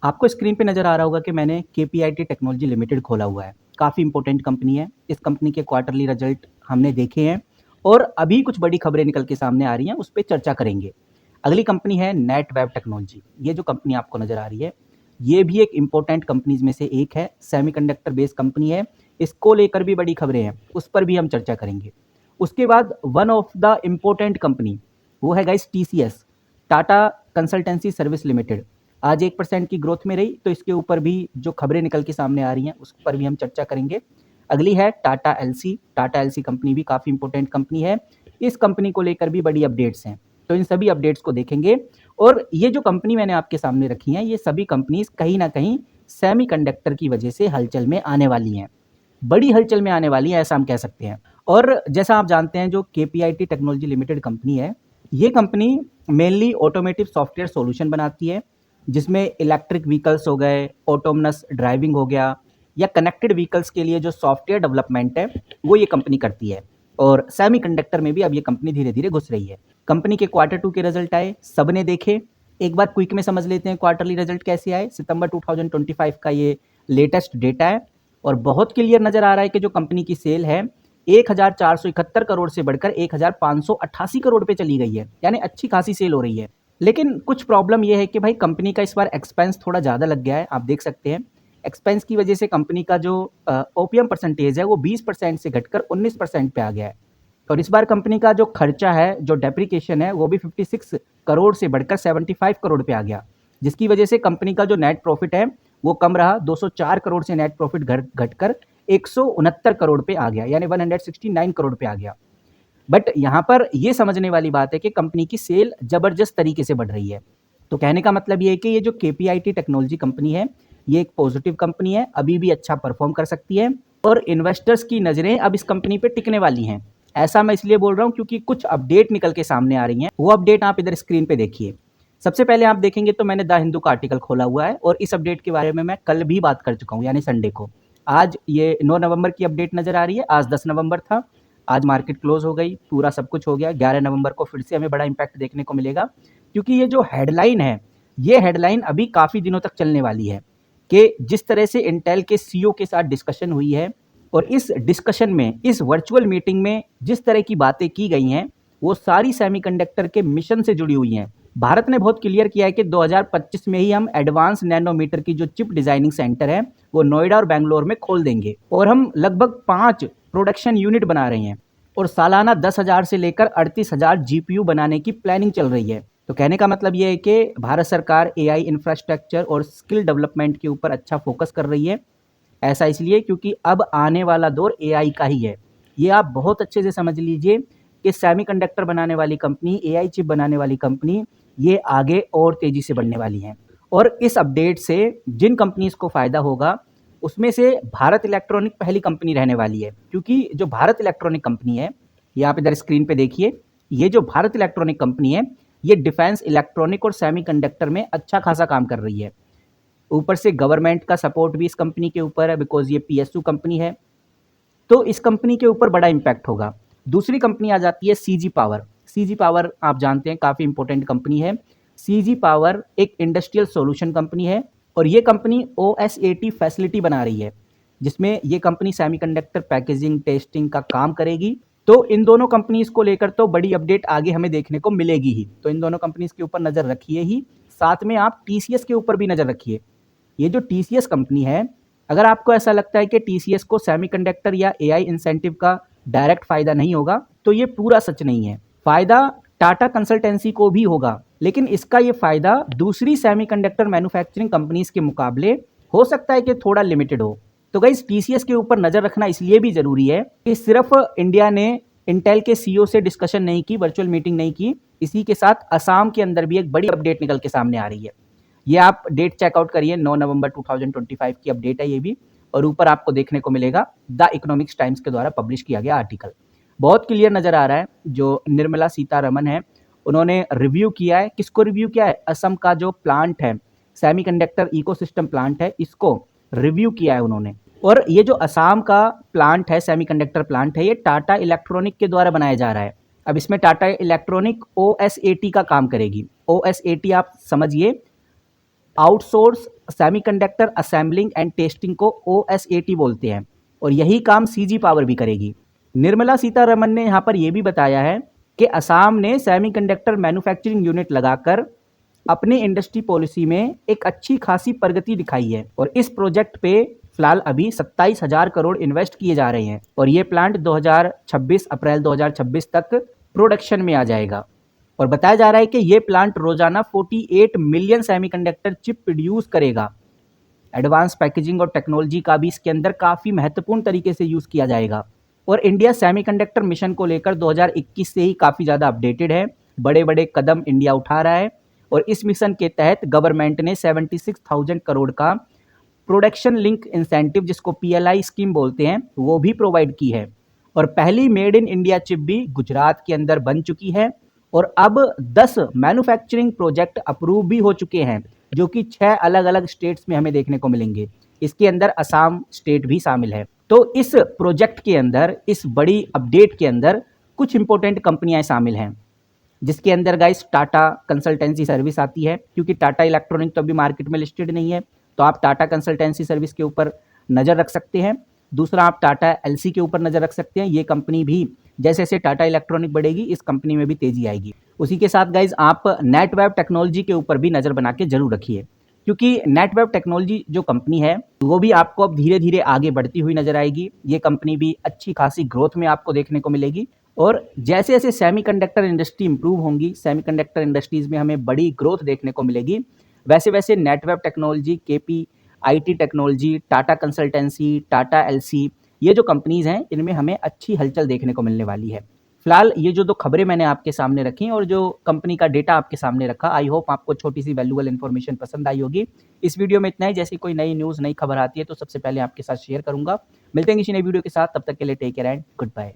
आपको स्क्रीन पे नज़र आ रहा होगा कि मैंने केपीआईटी टेक्नोलॉजी लिमिटेड खोला हुआ है। काफ़ी इंपॉर्टेंट कंपनी है। इस कंपनी के क्वार्टरली रिजल्ट हमने देखे हैं और अभी कुछ बड़ी खबरें निकल के सामने आ रही हैं, उस पे चर्चा करेंगे। अगली कंपनी है नेटवेब टेक्नोलॉजी। ये जो कंपनी आपको नज़र आ रही है, ये भी एक इम्पोर्टेंट कंपनीज में से एक है। सेमीकंडक्टर बेस्ड कंपनी है। इसको लेकर भी बड़ी खबरें हैं, उस पर भी हम चर्चा करेंगे। उसके बाद one of the important company वो है guys TCS, Tata consultancy service limited. आज 1% की ग्रोथ में रही, तो इसके ऊपर भी जो खबरें निकल के सामने आ रही हैं उस पर भी हम चर्चा करेंगे। अगली है Tata LC. Tata LC company भी काफ़ी इंपॉर्टेंट कंपनी है। इस कंपनी को लेकर भी बड़ी अपडेट्स हैं, तो इन सभी अपडेट्स को देखेंगे। और ये जो कंपनी मैंने आपके सामने रखी हैं, ये सभी कंपनीज कहीं ना कहीं सेमीकंडक्टर की वजह से हलचल में आने वाली हैं, बड़ी हलचल में आने वाली है, ऐसा हम कह सकते हैं। और जैसा आप जानते हैं, जो केपीआईटी टेक्नोलॉजी लिमिटेड कंपनी है, ये company mainly automotive software solution बनाती है, जिसमें इलेक्ट्रिक व्हीकल्स हो गए, ऑटोनमस ड्राइविंग हो गया, या कनेक्टेड व्हीकल्स के लिए जो सॉफ्टवेयर डेवलपमेंट है वो ये कंपनी करती है। और सेमीकंडक्टर में भी अब ये कंपनी धीरे धीरे घुस रही है। कंपनी के Q2 के रिजल्ट आए, सबने देखे। एक बार क्विक में समझ लेते हैं क्वार्टरली रिजल्ट कैसे आए। सितंबर 2025 का ये लेटेस्ट डेटा है और बहुत क्लियर नजर आ रहा है कि जो कंपनी की सेल है 1471 करोड़ से बढ़कर 1588 करोड़ पे चली गई है, यानी अच्छी खासी सेल हो रही है। लेकिन कुछ प्रॉब्लम ये है कि भाई कंपनी का इस बार एक्सपेंस थोड़ा ज़्यादा लग गया है। आप देख सकते हैं एक्सपेंस की वजह से कंपनी का जो ओपीएम परसेंटेज है वो 20% से घटकर 19% पे आ गया है। और इस बार कंपनी का जो खर्चा है, जो डेप्रिकेशन है, वो भी 56 करोड़ से बढ़कर 75 करोड़ पे आ गया, जिसकी वजह से कंपनी का जो नेट प्रॉफिट है वो कम रहा। 204 करोड़ से नेट प्रॉफिट घटकर 169 करोड़ पे आ गया, यानी 169 करोड़ पे आ गया। बट यहाँ पर ये समझने वाली बात है कि कंपनी की सेल जबरदस्त तरीके से बढ़ रही है। तो कहने का मतलब ये है कि ये जो केपीआईटी टेक्नोलॉजी कंपनी है, ये एक पॉजिटिव कंपनी है, अभी भी अच्छा परफॉर्म कर सकती है और इन्वेस्टर्स की नज़रें अब इस कंपनी पे टिकने वाली हैं। ऐसा मैं इसलिए बोल रहा हूँ क्योंकि कुछ अपडेट निकल के सामने आ रही हैं। वो अपडेट आप इधर स्क्रीन पे देखिए। सबसे पहले आप देखेंगे तो मैंने द हिंदू का आर्टिकल खोला हुआ है और इस अपडेट के बारे में मैं कल भी बात कर चुका हूँ, यानी संडे को। आज ये 9 नवंबर की अपडेट नज़र आ रही है, आज 10 नवंबर था। आज मार्केट क्लोज हो गई, पूरा सब कुछ हो गया। 11 नवंबर को फिर से हमें बड़ा इम्पैक्ट देखने को मिलेगा, क्योंकि ये जो हेडलाइन है, ये हेडलाइन अभी काफ़ी दिनों तक चलने वाली है कि जिस तरह से इंटेल के सीईओ के साथ डिस्कशन हुई है और इस डिस्कशन में, इस वर्चुअल मीटिंग में जिस तरह की बातें की गई हैं, वो सारी सेमीकंडक्टर के मिशन से जुड़ी हुई हैं। भारत ने बहुत क्लियर किया है कि 2025 में ही हम एडवांस नैनोमीटर की जो चिप डिजाइनिंग सेंटर है वो नोएडा और बेंगलोर में खोल देंगे और हम लगभग 5 प्रोडक्शन यूनिट बना रहे हैं और सालाना 10,000 से लेकर 38,000 जीपीयू बनाने की प्लानिंग चल रही है। तो कहने का मतलब ये है कि भारत सरकार एआई इंफ्रास्ट्रक्चर और स्किल डेवलपमेंट के ऊपर अच्छा फोकस कर रही है। ऐसा इसलिए क्योंकि अब आने वाला दौर एआई का ही है। ये आप बहुत अच्छे से समझ लीजिए कि सेमीकंडक्टर बनाने वाली कंपनी, एआई चिप बनाने वाली कंपनी, ये आगे और तेजी से बढ़ने वाली हैं। और इस अपडेट से जिन कंपनीज को फायदा होगा उसमें से भारत इलेक्ट्रॉनिक पहली कंपनी रहने वाली है, क्योंकि जो भारत इलेक्ट्रॉनिक कंपनी है, ये आप इधर स्क्रीन पे देखिए, ये जो भारत इलेक्ट्रॉनिक कंपनी है, ये डिफेंस इलेक्ट्रॉनिक और सेमीकंडक्टर में अच्छा खासा काम कर रही है। ऊपर से गवर्नमेंट का सपोर्ट भी इस कंपनी के ऊपर है, बिकॉज ये पीएसयू कंपनी है, तो इस कंपनी के ऊपर बड़ा इम्पैक्ट होगा। दूसरी कंपनी आ जाती है सीजी पावर। सीजी पावर आप जानते हैं काफ़ी इंपॉर्टेंट कंपनी है। सीजी पावर एक इंडस्ट्रियल सॉल्यूशन कंपनी है और ये कंपनी ओएसएटी फैसिलिटी बना रही है, जिसमें ये कंपनी सेमीकंडक्टर पैकेजिंग टेस्टिंग का काम करेगी। तो इन दोनों कंपनीज को लेकर तो बड़ी अपडेट आगे हमें देखने को मिलेगी ही, तो इन दोनों कंपनीज के ऊपर नज़र रखिए ही। साथ में आप टीसीएस के ऊपर भी नज़र रखिए। ये जो टीसीएस कंपनी है, अगर आपको ऐसा लगता है कि टीसीएस को सेमीकंडक्टर या एआई इंसेंटिव का डायरेक्ट फायदा नहीं होगा, तो ये पूरा सच नहीं है। फायदा टाटा कंसल्टेंसी को भी होगा, लेकिन इसका ये फायदा दूसरी सेमीकंडक्टर मैन्युफैक्चरिंग कंपनीज के मुकाबले हो सकता है कि थोड़ा लिमिटेड हो। तो गाइस, टीसीएस के ऊपर नजर रखना इसलिए भी जरूरी है कि सिर्फ इंडिया ने इंटेल के सीईओ से डिस्कशन नहीं की, वर्चुअल मीटिंग नहीं की, इसी के साथ असम के अंदर भी एक बड़ी अपडेट निकल के सामने आ रही है। ये आप डेट चेकआउट करिए, 9 नवंबर 2025 की अपडेट है ये भी, और ऊपर आपको देखने को मिलेगा द इकोनॉमिक्स टाइम्स के द्वारा पब्लिश किया गया आर्टिकल। बहुत क्लियर नजर आ रहा है, जो निर्मला सीतारमन है उन्होंने रिव्यू किया है। किसको रिव्यू किया है? असम का जो प्लांट है, सेमीकंडक्टर इकोसिस्टम प्लांट है, इसको रिव्यू किया है उन्होंने। और ये जो असम का प्लांट है, सेमीकंडक्टर प्लांट है, ये टाटा इलेक्ट्रॉनिक के द्वारा बनाया जा रहा है। अब इसमें टाटा इलेक्ट्रॉनिक ओएसएटी का काम करेगी। ओएसएटी आप समझिए, outsource semiconductor assembling and testing को OSAT बोलते हैं, और यही काम CG पावर भी करेगी। निर्मला सीतारमन ने यहाँ पर यह भी बताया है कि असम ने सेमीकंडक्टर मैन्युफैक्चरिंग यूनिट लगाकर अपनी इंडस्ट्री पॉलिसी में एक अच्छी खासी प्रगति दिखाई है, और इस प्रोजेक्ट पे फिलहाल अभी 27,000 करोड़ इन्वेस्ट किए जा रहे हैं, और ये प्लांट 2026 अप्रैल 2026 तक प्रोडक्शन में आ जाएगा। और बताया जा रहा है कि ये प्लांट रोजाना 48 मिलियन सेमीकंडक्टर चिप प्रोड्यूस करेगा। एडवांस पैकेजिंग और टेक्नोलॉजी का भी इसके अंदर काफ़ी महत्वपूर्ण तरीके से यूज़ किया जाएगा। और इंडिया सेमीकंडक्टर मिशन को लेकर 2021 से ही काफ़ी ज़्यादा अपडेटेड है, बड़े बड़े कदम इंडिया उठा रहा है, और इस मिशन के तहत गवर्नमेंट ने 76,000 करोड़ का प्रोडक्शन लिंक इंसेंटिव, जिसको PLI स्कीम बोलते हैं, वो भी प्रोवाइड की है। और पहली मेड इन इंडिया चिप भी गुजरात के अंदर बन चुकी है, और अब 10 मैन्युफैक्चरिंग प्रोजेक्ट अप्रूव भी हो चुके हैं, जो कि 6 अलग अलग स्टेट्स में हमें देखने को मिलेंगे। इसके अंदर असम स्टेट भी शामिल है। तो इस प्रोजेक्ट के अंदर, इस बड़ी अपडेट के अंदर कुछ इंपॉर्टेंट कंपनियां शामिल हैं, जिसके अंदर गाइस टाटा कंसल्टेंसी सर्विस आती है, क्योंकि टाटा इलेक्ट्रॉनिक तो अभी मार्केट में लिस्टेड नहीं है, तो आप टाटा कंसल्टेंसी सर्विस के ऊपर नज़र रख सकते हैं। दूसरा, आप टाटा एलसी के ऊपर नज़र रख सकते हैं। ये कंपनी भी जैसे जैसे टाटा इलेक्ट्रॉनिक बढ़ेगी, इस कंपनी में भी तेजी आएगी। उसी के साथ गाइज आप नेटवेब टेक्नोलॉजी के ऊपर भी नज़र बना के जरूर रखिए, क्योंकि नेटवेब टेक्नोलॉजी जो कंपनी है वो भी आपको अब धीरे धीरे आगे बढ़ती हुई नजर आएगी। ये कंपनी भी अच्छी खासी ग्रोथ में आपको देखने को मिलेगी, और जैसे जैसे सेमीकंडक्टर इंडस्ट्री इंप्रूव होंगी, सेमीकंडक्टर इंडस्ट्रीज में हमें बड़ी ग्रोथ देखने को मिलेगी, वैसे वैसे Netweb technology, KPIT technology, Tata consultancy, Tata LC, ये जो कंपनीज हैं, इनमें हमें अच्छी हलचल देखने को मिलने वाली है। फिलहाल ये जो 2 खबरें मैंने आपके सामने रखी और जो कंपनी का डेटा आपके सामने रखा, आई होप आपको छोटी सी वैल्यूएबल इन्फॉर्मेशन पसंद आई होगी। इस वीडियो में इतना ही। जैसी कोई नई न्यूज़, नई खबर आती है तो सबसे पहले आपके साथ शेयर करूंगा। मिलते हैं किसी नई वीडियो के साथ, तब तक के लिए take care and good bye.